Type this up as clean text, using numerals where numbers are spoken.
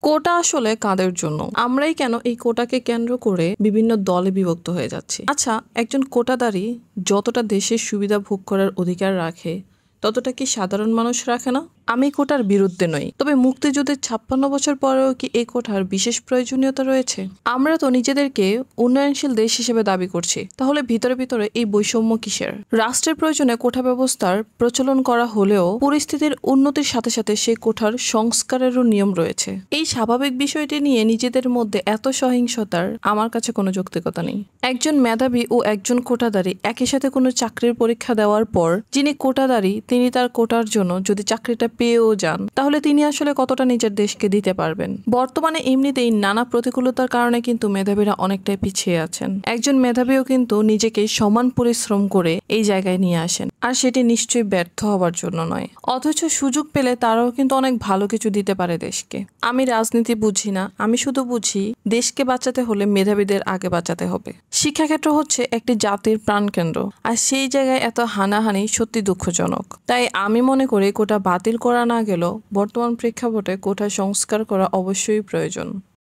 কোটা আসলে কাদের জন্য? আমরাই কেন এই কোটাকে কেন্দ্র করে বিভিন্ন দলে বিভক্ত হয়ে যাচ্ছি? আচ্ছা, একজন কোটাদারি যতটা দেশের সুবিধা ভোগ করার অধিকার রাখে, ততটা কি সাধারণ মানুষ রাখে না? আমি কোটার বিরুদ্ধে নই, তবে মুক্তিযুদ্ধের 56 বছর পরেও কি এই কোটার বিশেষ প্রয়োজনীয়তা রয়েছে? আমরা তো নিজেদেরকে উন্নয়নশীল দেশ হিসেবে দাবি করছি, তাহলে ভিতরে ভিতরে এই বৈষম্য কিসের? রাষ্ট্রের প্রয়োজনে কোটা ব্যবস্থার প্রচলন করা হলেও পরিস্থিতির উন্নতির সাথে সাথে সেই কোঠার সংস্কারেরও নিয়ম রয়েছে। এই স্বাভাবিক বিষয়টি নিয়ে নিজেদের মধ্যে এত সহিংসতার আমার কাছে কোনো যৌক্তিকতা নেই। একজন মেধাবী ও একজন কোটাদারি একই সাথে কোনো চাকরির পরীক্ষা দেওয়ার পর যিনি কোটাদারি তিনি তার কোটার জন্য যদি চাকরিটা পেয়েও যান, তাহলে তিনি আসলে কতটা নিজের দেশকে দিতে পারবেন? বর্তমানে এমনিতেই নানা প্রতিকূলতার কারণে কিন্তু মেধাবীরা অনেকটাই পিছিয়ে আছেন। একজন মেধাবীও কিন্তু নিজেকে সমান পরিশ্রম করে এই জায়গায় নিয়ে আসেন, আর সেটি নিশ্চয়ই ব্যর্থ হবার জন্য নয়। অথচ সুযোগ পেলে তারাও কিন্তু অনেক ভালো কিছু দিতে পারে দেশকে। আমি রাজনীতি বুঝি না, আমি শুধু বুঝি দেশকে বাঁচাতে হলে মেধাবীদের আগে বাঁচাতে হবে। শিক্ষাক্ষেত্র হচ্ছে একটি জাতির প্রাণকেন্দ্র, আর সেই জায়গায় এত হানাহানি সত্যি দুঃখজনক। তাই আমি মনে করি কোটা বাতিল করা না গেলেও বর্তমান প্রেক্ষাপটে কোটা সংস্কার করা অবশ্যই প্রয়োজন।